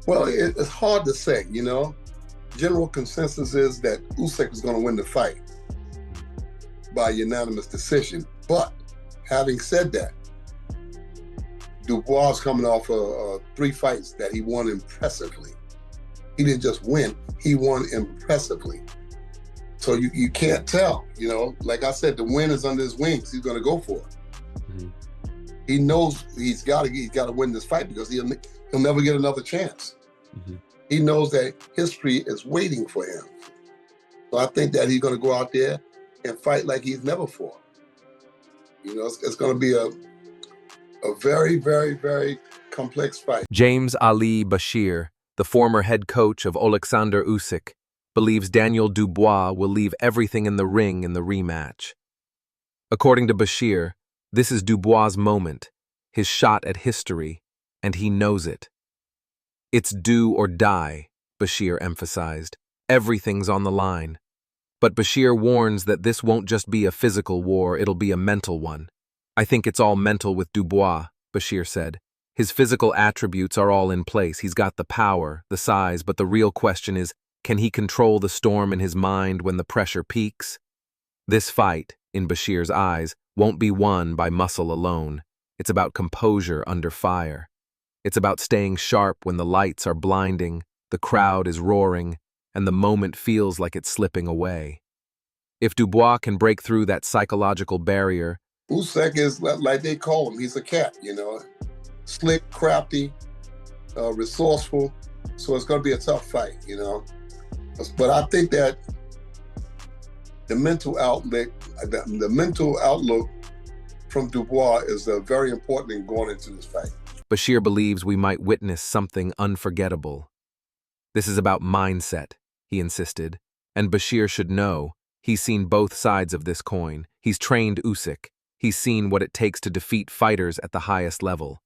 Well, it's hard to say, you know. General consensus is that Usyk is going to win the fight by unanimous decision. But having said that, Dubois is coming off three fights that he won impressively. He didn't just win, he won impressively. So you can't tell, you know. Like I said, the win is under his wings. He's going to go for it. Mm-hmm. He knows he's got to win this fight because he'll never get another chance. Mm-hmm. He knows that history is waiting for him. So I think that he's going to go out there and fight like he's never fought. You know, it's going to be a very, very, very complex fight. James Ali Bashir, the former head coach of Oleksandr Usyk, believes Daniel Dubois will leave everything in the ring in the rematch. According to Bashir, this is Dubois' moment, his shot at history, and he knows it. It's do or die, Bashir emphasized. Everything's on the line. But Bashir warns that this won't just be a physical war, it'll be a mental one. I think it's all mental with Dubois, Bashir said. His physical attributes are all in place. He's got the power, the size, but the real question is, can he control the storm in his mind when the pressure peaks? This fight, in Bashir's eyes, won't be won by muscle alone. It's about composure under fire. It's about staying sharp when the lights are blinding, the crowd is roaring, and the moment feels like it's slipping away. If Dubois can break through that psychological barrier, Usyk is like they call him. He's a cat, you know, slick, crafty, resourceful. So it's going to be a tough fight, you know. But I think that the mental outlook from Dubois is very important in going into this fight. Bashir believes we might witness something unforgettable. This is about mindset, he insisted, and Bashir should know. He's seen both sides of this coin. He's trained Usyk. He's seen what it takes to defeat fighters at the highest level.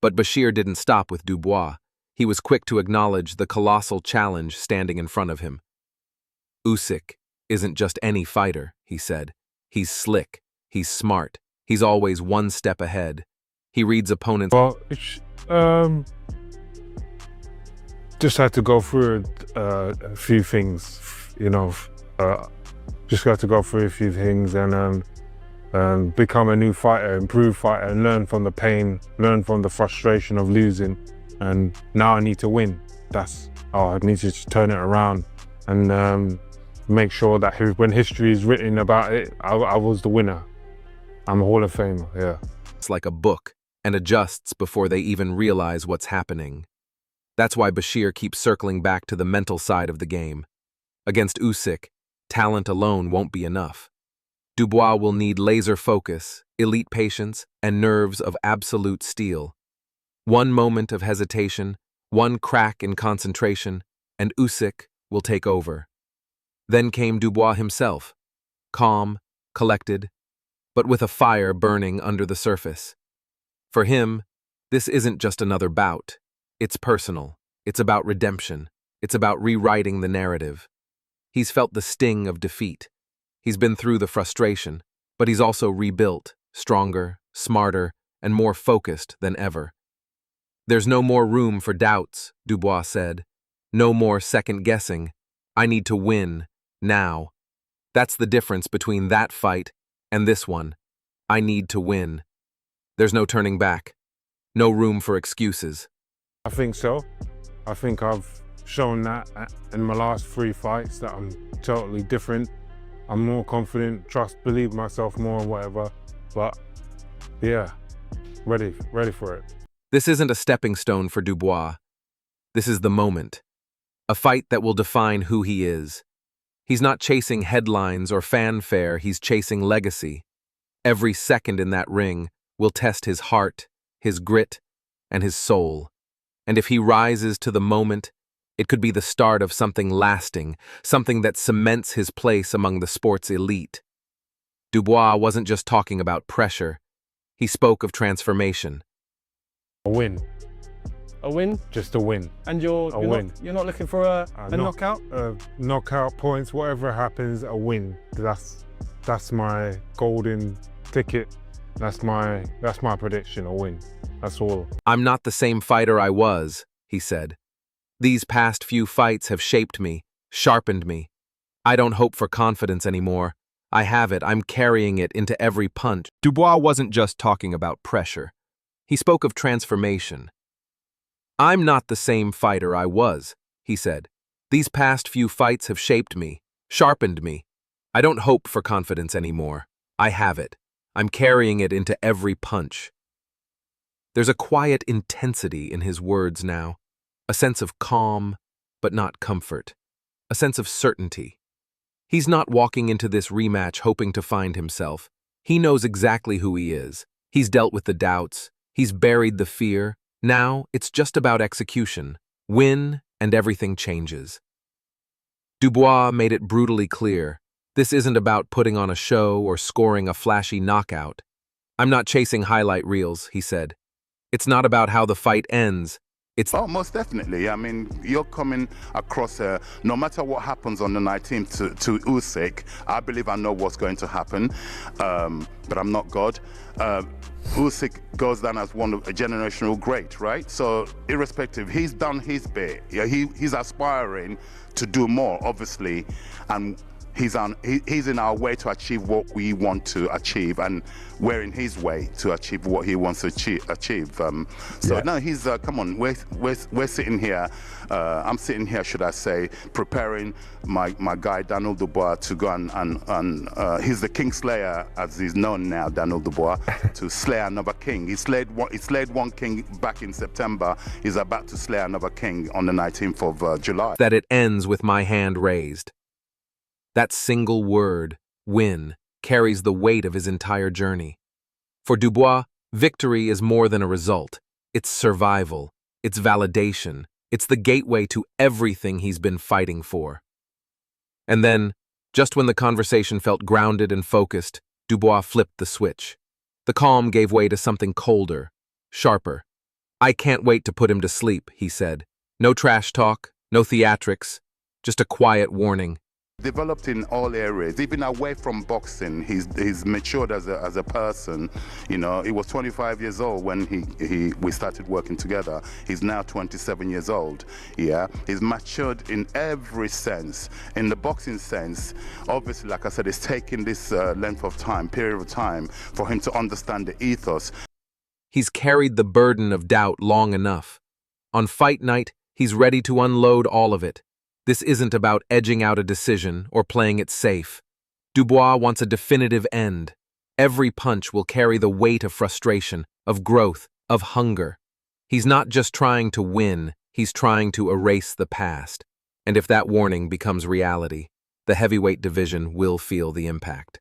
But Bashir didn't stop with Dubois. He was quick to acknowledge the colossal challenge standing in front of him. Usyk isn't just any fighter, he said. He's slick. He's smart. He's always one step ahead. He reads opponents. Well, just had to go through a few things, you know. Just got to go through a few things and become a new fighter, improved fighter, and learn from the pain, learn from the frustration of losing. And now I need to win. I need to just turn it around and make sure that when history is written about it, I was the winner. I'm a Hall of Famer, yeah. It's like a book and adjusts before they even realize what's happening. That's why Bashir keeps circling back to the mental side of the game. Against Usyk, talent alone won't be enough. Dubois will need laser focus, elite patience, and nerves of absolute steel. One moment of hesitation, one crack in concentration, and Usyk will take over. Then came Dubois himself, calm, collected, but with a fire burning under the surface. For him, this isn't just another bout. It's personal. It's about redemption. It's about rewriting the narrative. He's felt the sting of defeat. He's been through the frustration, but he's also rebuilt, stronger, smarter, and more focused than ever. There's no more room for doubts, Dubois said. No more second-guessing. I need to win, now. That's the difference between that fight and this one. I need to win. There's no turning back. No room for excuses. I think so. I think I've shown that in my last 3 fights that I'm totally different. I'm more confident, believe myself more and whatever. But yeah, ready for it. This isn't a stepping stone for Dubois. This is the moment. A fight that will define who he is. He's not chasing headlines or fanfare, he's chasing legacy. Every second in that ring will test his heart, his grit, and his soul. And if he rises to the moment, it could be the start of something lasting, something that cements his place among the sport's elite. Dubois wasn't just talking about pressure. He spoke of transformation. A win. A win? Just a win. And you're not looking for a knockout? Knockout points, whatever happens, a win. That's my golden ticket. That's my prediction, a win. That's all. I'm not the same fighter I was, he said. These past few fights have shaped me, sharpened me. I don't hope for confidence anymore. I have it, I'm carrying it into every punch. Dubois wasn't just talking about pressure. He spoke of transformation. I'm not the same fighter I was, he said. These past few fights have shaped me, sharpened me. I don't hope for confidence anymore. I have it. I'm carrying it into every punch. There's a quiet intensity in his words now, a sense of calm, but not comfort, a sense of certainty. He's not walking into this rematch hoping to find himself. He knows exactly who he is. He's dealt with the doubts. He's buried the fear. Now it's just about execution. Win, and everything changes. Dubois made it brutally clear. This isn't about putting on a show or scoring a flashy knockout. I'm not chasing highlight reels, he said. It's not about how the fight ends. Oh, most definitely. I mean, you're coming across no matter what happens on the 19th to Usyk, I believe I know what's going to happen, but I'm not God. Usyk goes down as a generational great, right? So irrespective, he's done his bit. Yeah, he's aspiring to do more, obviously, and he's in our way to achieve what we want to achieve, and we're in his way to achieve what he wants to achieve. No, he's come on. We're sitting here. I'm sitting here, should I say, preparing my guy Daniel Dubois to go and he's the King Slayer, as he's known now, Daniel Dubois, to slay another king. He slayed one king back in September. He's about to slay another king on the 19th of July. That it ends with my hand raised. That single word, win, carries the weight of his entire journey. For Dubois, victory is more than a result. It's survival. It's validation. It's the gateway to everything he's been fighting for. And then, just when the conversation felt grounded and focused, Dubois flipped the switch. The calm gave way to something colder, sharper. I can't wait to put him to sleep, he said. No trash talk, no theatrics, just a quiet warning. Developed in all areas, even away from boxing. He's matured as a person. You know, he was 25 years old when we started working together. He's now 27 years old. Yeah, he's matured in every sense. In the boxing sense, obviously, like I said, it's taken this period of time for him to understand the ethos. He's carried the burden of doubt long enough. On fight night, he's ready to unload all of it. This isn't about edging out a decision or playing it safe. Dubois wants a definitive end. Every punch will carry the weight of frustration, of growth, of hunger. He's not just trying to win, he's trying to erase the past. And if that warning becomes reality, the heavyweight division will feel the impact.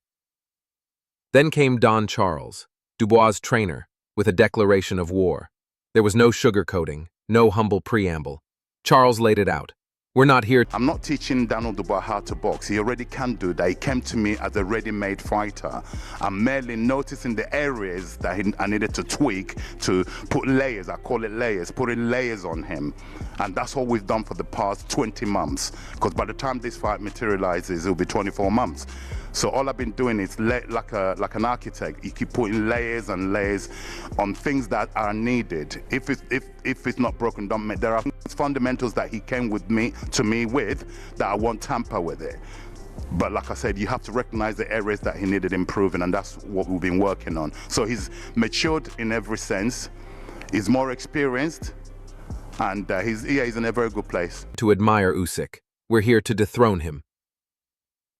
Then came Don Charles, Dubois' trainer, with a declaration of war. There was no sugarcoating, no humble preamble. Charles laid it out. We're not here. I'm not teaching Daniel Dubois how to box. He already can do that. He came to me as a ready-made fighter. I'm merely noticing the areas that I needed to tweak to put layers. I call it layers, putting layers on him. And that's all we've done for the past 20 months. Because by the time this fight materializes, it'll be 24 months. So all I've been doing is like an architect. You keep putting layers and layers on things that are needed. If it's not broken, don't make. There are fundamentals that he came to me with that I won't tamper with it. But like I said, you have to recognize the areas that he needed improving, and that's what we've been working on. So he's matured in every sense. He's more experienced, and he's in a very good place. To admire Usyk, we're here to dethrone him.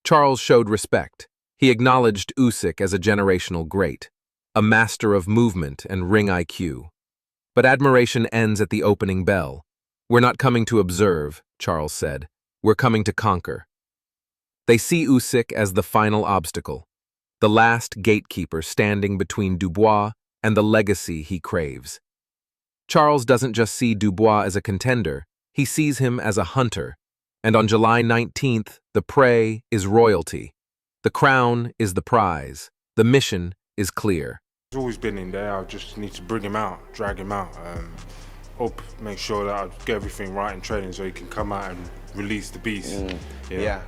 Charles showed respect. He acknowledged Usyk as a generational great, a master of movement and ring IQ. But admiration ends at the opening bell. We're not coming to observe, Charles said. We're coming to conquer. They see Usyk as the final obstacle, the last gatekeeper standing between Dubois and the legacy he craves. Charles doesn't just see Dubois as a contender, he sees him as a hunter. And on July 19th, the prey is royalty. The crown is the prize. The mission is clear. He's always been in there. I just need to bring him out, drag him out. Make sure that I get everything right in training so he can come out and release the beast. Yeah.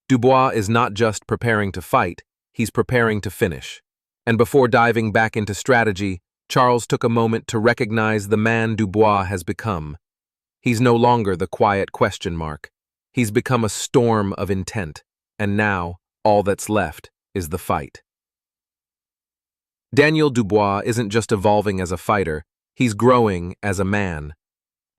Dubois is not just preparing to fight, he's preparing to finish. And before diving back into strategy, Charles took a moment to recognize the man Dubois has become. He's no longer the quiet question mark. He's become a storm of intent, and now all that's left is the fight. Daniel Dubois isn't just evolving as a fighter, he's growing as a man.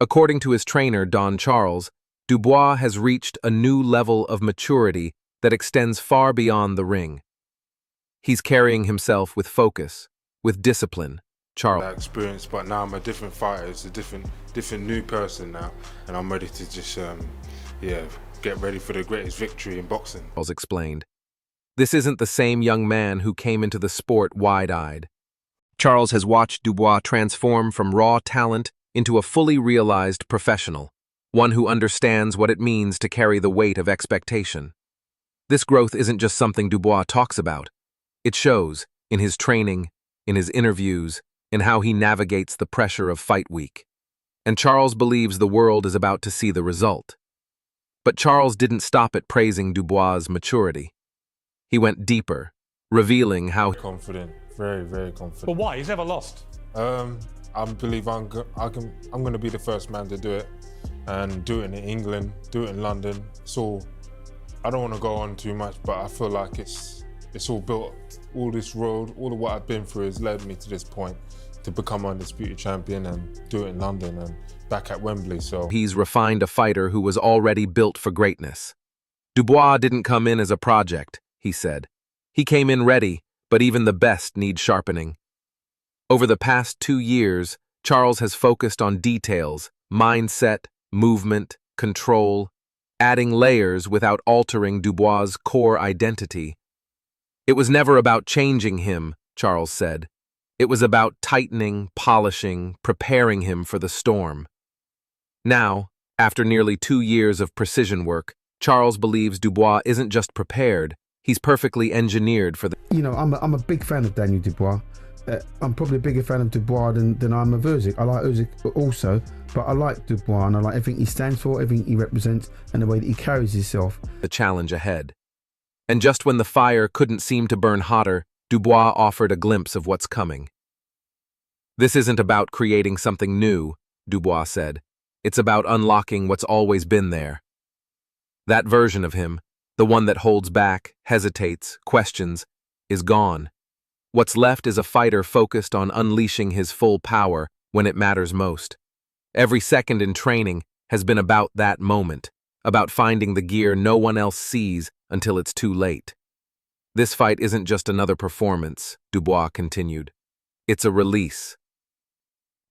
According to his trainer, Don Charles, Dubois has reached a new level of maturity that extends far beyond the ring. He's carrying himself with focus, with discipline. Charles. That experience, but now I'm a different fighter. It's a different new person now, and I'm ready to just, get ready for the greatest victory in boxing. Charles explained. This isn't the same young man who came into the sport wide-eyed. Charles has watched Dubois transform from raw talent into a fully realized professional, one who understands what it means to carry the weight of expectation. This growth isn't just something Dubois talks about. It shows in his training, in his interviews, in how he navigates the pressure of fight week. And Charles believes the world is about to see the result. But Charles didn't stop at praising Dubois' maturity. He went deeper, revealing how confident, very, very confident. But why? He's never lost. I believe I'm going to be the first man to do it, and do it in England, do it in London. So I don't want to go on too much, but I feel like it's all built. All this road, all of what I've been through has led me to this point to become undisputed champion and do it in London and back at Wembley. So he's refined a fighter who was already built for greatness. Dubois didn't come in as a project, he said. He came in ready, but even the best need sharpening. Over the past 2 years, Charles has focused on details, mindset, movement, control, adding layers without altering Dubois' core identity. It was never about changing him, Charles said. It was about tightening, polishing, preparing him for the storm. Now, after nearly 2 years of precision work, Charles believes Dubois isn't just prepared, he's perfectly engineered for the... You know, I'm a big fan of Daniel Dubois. I'm probably a bigger fan of Dubois than I'm of Usyk. I like Usyk also, but I like Dubois and I like everything he stands for, everything he represents, and the way that he carries himself. The challenge ahead. And just when the fire couldn't seem to burn hotter, Dubois offered a glimpse of what's coming. This isn't about creating something new, Dubois said. It's about unlocking what's always been there. That version of him, the one that holds back, hesitates, questions, is gone. What's left is a fighter focused on unleashing his full power when it matters most. Every second in training has been about that moment, about finding the gear no one else sees until it's too late. This fight isn't just another performance, Dubois continued. It's a release.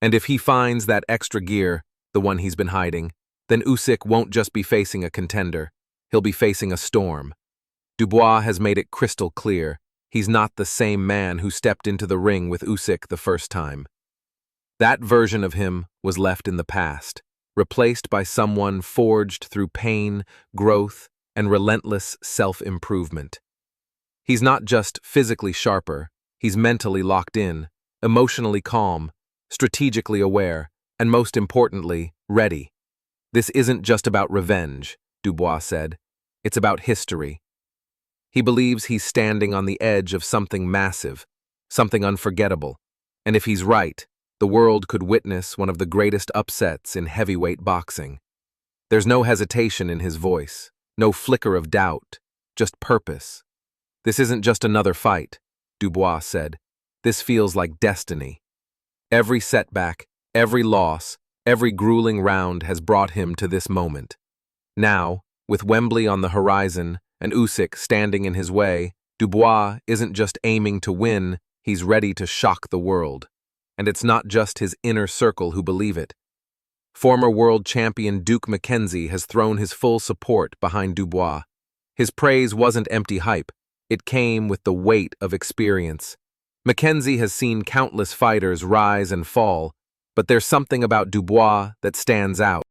And if he finds that extra gear, the one he's been hiding, then Usyk won't just be facing a contender, he'll be facing a storm. Dubois has made it crystal clear. He's not the same man who stepped into the ring with Usyk the first time. That version of him was left in the past, replaced by someone forged through pain, growth, and relentless self-improvement. He's not just physically sharper, he's mentally locked in, emotionally calm, strategically aware, and most importantly, ready. This isn't just about revenge, Dubois said. It's about history. He believes he's standing on the edge of something massive, something unforgettable, and if he's right, the world could witness one of the greatest upsets in heavyweight boxing. There's no hesitation in his voice, no flicker of doubt, just purpose. This isn't just another fight, Dubois said. This feels like destiny. Every setback, every loss, every grueling round has brought him to this moment. Now, with Wembley on the horizon and Usyk standing in his way, Dubois isn't just aiming to win, he's ready to shock the world. And it's not just his inner circle who believe it. Former world champion Duke McKenzie has thrown his full support behind Dubois. His praise wasn't empty hype, it came with the weight of experience. McKenzie has seen countless fighters rise and fall, but there's something about Dubois that stands out.